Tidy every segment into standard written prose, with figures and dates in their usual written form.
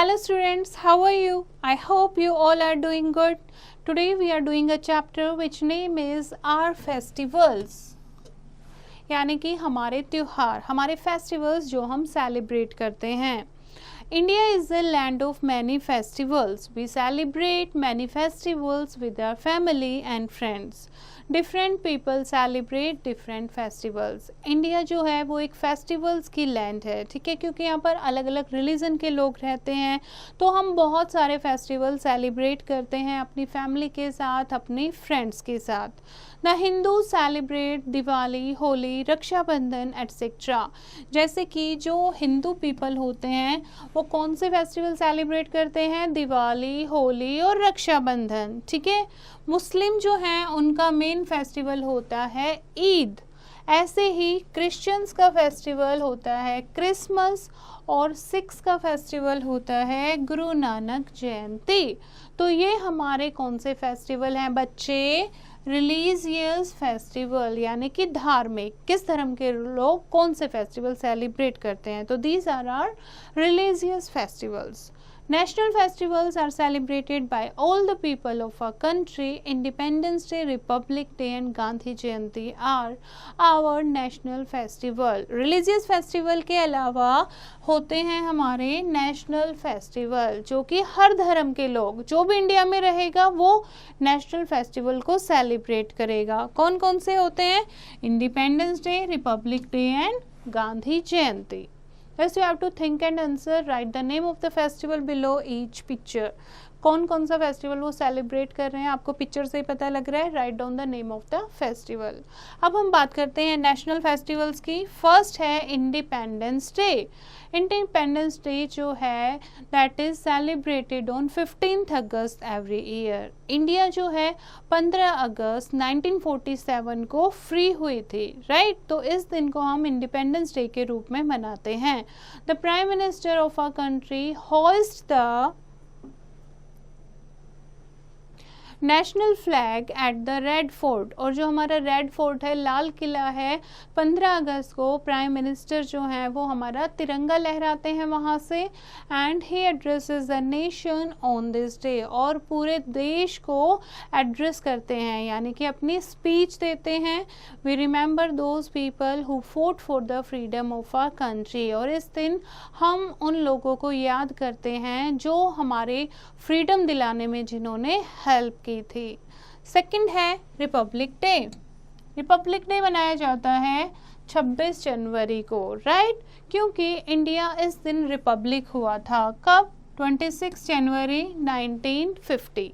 Hello students, how are you? I hope you all are doing good. Today we are doing a chapter which name is our festivals. यानी कि हमारे त्योहार, हमारे festivals जो हम celebrate करते हैं. India is a land of many festivals. We celebrate many festivals with our family and friends. Different people celebrate different festivals. India जो है वो एक फेस्टिवल्स की लैंड है, ठीक है, क्योंकि यहाँ पर अलग अलग रिलीजन के लोग रहते हैं, तो हम बहुत सारे फेस्टिवल सेलिब्रेट करते हैं अपनी फैमिली के साथ, अपने फ्रेंड्स के साथ. The Hindu celebrate Diwali, Holi, Rakshabandhan etcetera. जैसे कि जो हिंदू पीपल होते हैं वो कौन से फेस्टिवल सेलिब्रेट करते हैं? दिवाली, होली और रक्षाबंधन, ठीक है. मुस्लिम जो हैं उनका मेन फेस्टिवल होता है ईद. ऐसे ही क्रिश्चियंस का फेस्टिवल होता है क्रिसमस और सिख्स का फेस्टिवल होता है गुरु नानक जयंती. तो ये हमारे कौन से फेस्टिवल हैं बच्चे? रिलीजियस फेस्टिवल, यानी कि धार्मिक. किस धर्म के लोग कौन से फेस्टिवल सेलिब्रेट करते हैं? तो these are are religious festivals. National festivals are celebrated by all the people of our country. Independence Day, Republic Day and Gandhi Jayanti are our national festival. Religious festival के अलावा होते हैं हमारे national festival, जो कि हर धर्म के लोग, जो भी इंडिया में रहेगा वो national festival को celebrate करेगा. कौन कौन से होते हैं? Independence Day, Republic Day and Gandhi Jayanti. First you have to think and answer. Write the name of the festival below each picture. कौन कौन सा फेस्टिवल वो सेलिब्रेट कर रहे हैं आपको पिक्चर से ही पता लग रहा है. Write down the name of the festival. अब हम बात करते हैं नेशनल फेस्टिवल्स की. फर्स्ट है इंडिपेंडेंस डे. इंडिपेंडेंस डे जो है that is celebrated on 15th August every year. India जो है 15 अगस्त 1947 को फ्री हुई थी, राइट. तो इस दिन को हम इंडिपेंडेंस डे के रूप में मनाते हैं. The prime minister of our country hoist the national flag at the Red Fort. और जो हमारा रेड फोर्ट है, लाल किला है, 15 अगस्त को प्राइम मिनिस्टर जो हैं वो हमारा तिरंगा लहराते हैं वहाँ से. And he addresses the nation on this day. और पूरे देश को एड्रेस करते हैं, यानी कि अपनी स्पीच देते हैं. We remember those people who fought for the freedom of our country. और इस दिन हम उन लोगों को याद करते हैं जो हमारे फ्रीडम दिलाने में जिन्होंने हेल्प की थी. सेकंड है रिपब्लिक डे. रिपब्लिक डे मनाया जाता है 26 जनवरी को, राइट, क्योंकि इंडिया इस दिन रिपब्लिक हुआ था. कब? 26 जनवरी 1950.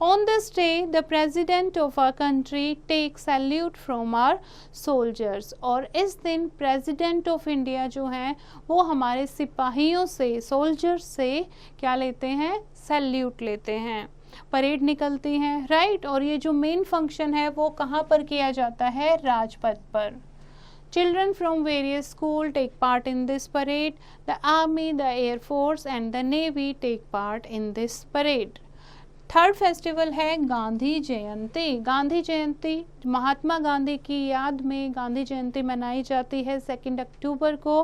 On this day, the president of our country takes salute from our soldiers. और इस दिन president of India जो हैं वो हमारे सिपाहियों से, soldiers से क्या लेते हैं? सैल्यूट लेते हैं. परेड निकलती हैं, राइट. और ये जो मेन फंक्शन है वो कहाँ पर किया जाता है? राजपथ पर. Children from various schools take part in this parade. The army, the air force and the navy take part in this parade. Third festival है गांधी जयंती. गांधी जयंती महात्मा गांधी की याद में गांधी जयंती मनाई जाती है 2 अक्टूबर को.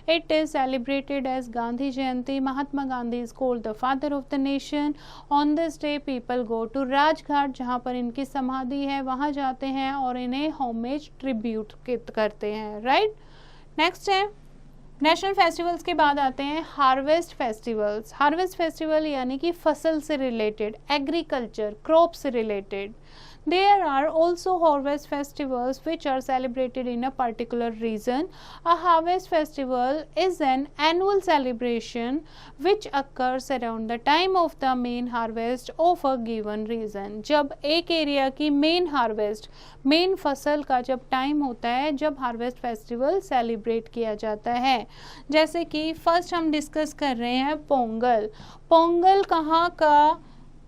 It is celebrated as Gandhi Jayanti. Mahatma Gandhi is called the father of the nation. On this day people go to Rajghat, जहाँ पर इनकी समाधि है, वहाँ जाते हैं और इन्हें होमेज ट्रिब्यूट करते हैं, राइट. नेक्स्ट है नेशनल फेस्टिवल्स के बाद आते हैं हार्वेस्ट फेस्टिवल्स. हार्वेस्ट फेस्टिवल यानी कि फसल से रिलेटेड, एग्रीकल्चर, क्रॉप से related. There are also harvest festivals which are celebrated in a particular region. A harvest festival is an annual celebration which occurs around the time of the main harvest of a given region. जब एक area की main harvest, main फसल का जब time होता है, जब harvest festival celebrate किया जाता है. जैसे कि फर्स्ट हम डिस्कस कर रहे हैं पोंगल. पोंगल कहाँ का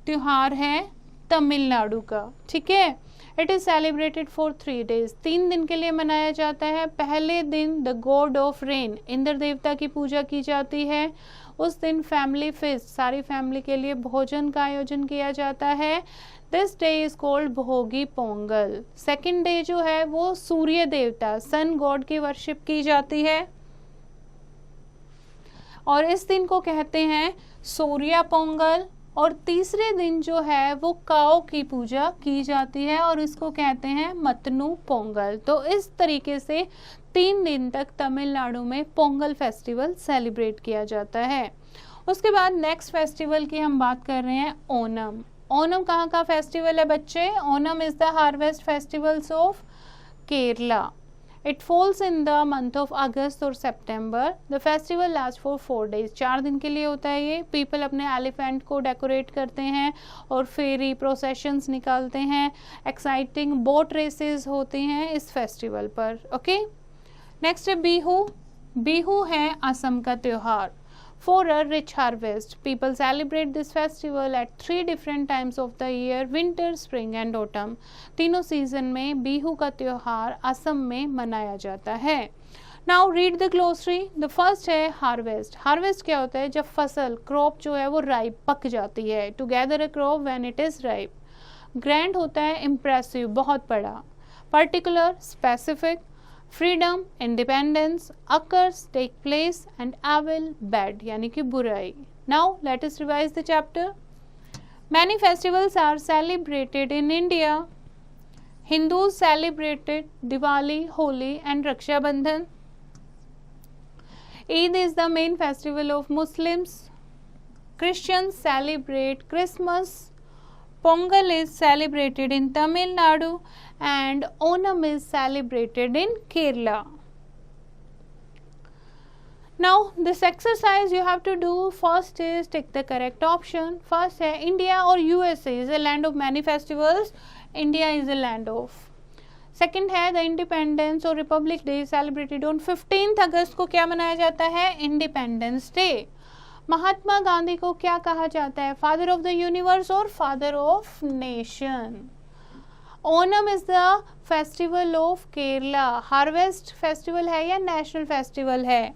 त्योहार है? तमिलनाडु का, ठीक है. It is celebrated for 3 days. 3 दिन के लिए मनाया जाता है. पहले दिन the God of rain, Indra देवता की पूजा की जाती है. उस दिन फैमिली फेस्ट, सारी फैमिली के लिए भोजन का आयोजन किया जाता है. दिस डे इज कॉल्ड भोगी पोंगल. सेकेंड डे जो है वो सूर्य देवता, सन गॉड की वर्शिप की जाती है. और इस दिन को कहते हैं सूर्या पोंगल। और तीसरे दिन जो है वो काऊ की पूजा की जाती है और इसको कहते हैं मतनू पोंगल। तो इस तरीके से 3 दिन तक तमिलनाडु में पोंगल फेस्टिवल सेलिब्रेट किया जाता है। उसके बाद नेक्स्ट फेस्टिवल की हम बात कर रहे हैं ओनम। ओनम कहाँ का फेस्टिवल है बच्चे? Onam is the harvest festivals of Kerala. It falls in the month of August और September. The festival lasts for 4 days. 4 दिन के लिए होता है ये। People अपने एलिफेंट को डेकोरेट करते हैं और फेरी प्रोसेशंस निकालते हैं। एक्साइटिंग बोट रेसेस होती हैं इस फेस्टिवल पर। ओके, नेक्स्ट है बिहू। बिहू है असम का त्योहार। For a rich harvest, people celebrate this festival at 3 different times of the year: winter, spring and autumn. तीनों सीजन में बिहू का त्योहार असम में मनाया जाता है। Now read the glossary. The first है harvest. Harvest क्या होता है? जब फसल क्रॉप जो है वो राइप पक जाती है। To gather a crop when it is ripe. Grand होता है impressive, बहुत बड़ा। Particular, specific. Freedom, independence, occurs, take place and evil, bad यानी कि बुराई। Now let us revise the chapter. Many festivals are celebrated in India. Hindus celebrated Diwali, Holi and Rakshabandhan. Eid is the main festival of Muslims. Christians celebrate Christmas. Pongal is celebrated in Tamil Nadu and Onam is celebrated in Kerala. Now this exercise you have to do. First is take the correct option. First है India or USA is a land of many festivals. India is a land of. Second है the Independence or Republic Day celebrated on 15th अगस्त को क्या मनाया जाता है? Independence Day. Mahatma Gandhi को क्या कहा जाता है? फादर ऑफ द यूनिवर्स और father of nation. Onam is the festival of Kerala. Harvest festival है या नेशनल फेस्टिवल है?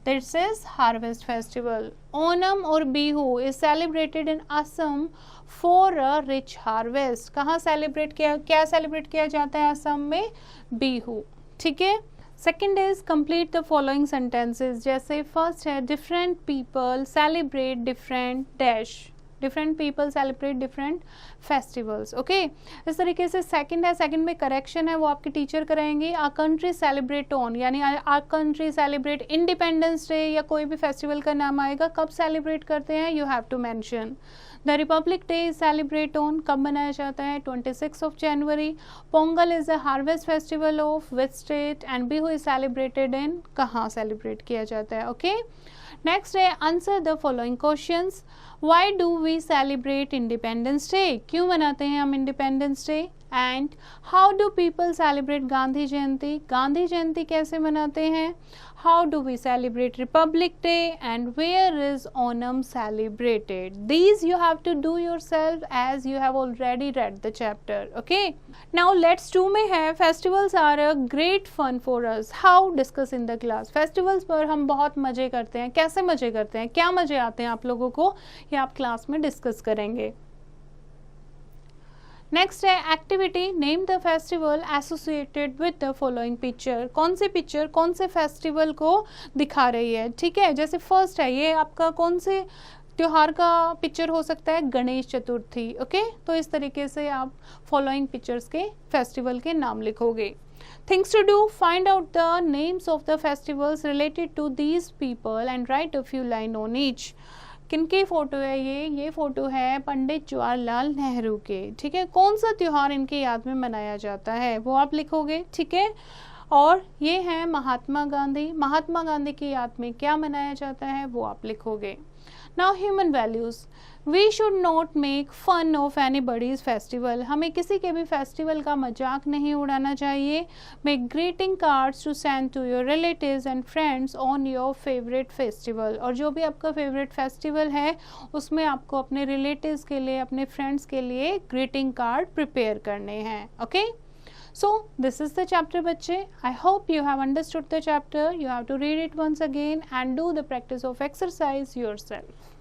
This is harvest festival. Onam और Bihu is celebrated in Assam for a rich harvest. कहाँ सेलिब्रेट किया, क्या सेलिब्रेट किया जाता है असम में? बिहू। ठीक है। Second is complete the following sentences. जैसे फर्स्ट है different people celebrate different dash. Different people celebrate different festivals. Okay, इस तरीके से सेकंड है, सेकंड में करेक्शन है वो आपके टीचर कराएंगे। आर कंट्री सेलिब्रेट ऑन यानी our country celebrate Independence day या कोई भी फेस्टिवल का नाम आएगा, कब सेलिब्रेट करते हैं you have to mention. The Republic Day is celebrate on, कब मनाया जाता है? 26 जनवरी। Pongal is a harvest festival of which state and Bihu is celebrated in, कहाँ सेलिब्रेट किया जाता है? ओके, नेक्स्ट है answer the following questions. Why do we celebrate Independence Day? क्यों मनाते हैं हम Independence Day? And how do people celebrate Gandhi Jayanti? Gandhi Jayanti कैसे मनाते हैं? How do we celebrate republic day and where is Onam celebrated? These you have to do yourself as you have already read the chapter. Okay, now let's 2 में है festivals are a great fun for us. How discuss in the class? Festivals पर हम बहुत मजे करते हैं। कैसे मजे करते हैं, क्या मजे आते हैं आप लोगों को, ये आप क्लास में डिस्कस करेंगे। नेक्स्ट है activity. Name the festival associated with the following picture. कौन से पिक्चर कौन से फेस्टिवल को दिखा रही है? ठीक है, जैसे फर्स्ट है ये आपका कौन से त्योहार का पिक्चर हो सकता है? गणेश चतुर्थी। ओके, तो इस तरीके से आप फॉलोइंग पिक्चर्स के फेस्टिवल के नाम लिखोगे। Things to do: find out the names of the festivals related to these people and write a few lines on each. किनकी फोटो है ये फोटो है पंडित जवाहरलाल नेहरू के। ठीक है, कौन सा त्योहार इनकी याद में मनाया जाता है वो आप लिखोगे। ठीक है, और ये है महात्मा गांधी। महात्मा गांधी की याद में क्या मनाया जाता है वो आप लिखोगे। Now human values. We should not make fun of anybody's festival. हमें किसी के भी फेस्टिवल का मजाक नहीं उड़ाना चाहिए। Make greeting cards to send to your relatives and friends on your favourite festival. और जो भी आपका फेवरेट फेस्टिवल है उसमें आपको अपने रिलेटिव्स के लिए, अपने फ्रेंड्स के लिए ग्रीटिंग कार्ड प्रिपेयर करने हैं। Okay, so this is the chapter बच्चे। I hope you have understood the chapter. You have to read it once again and do the practice of exercise yourself.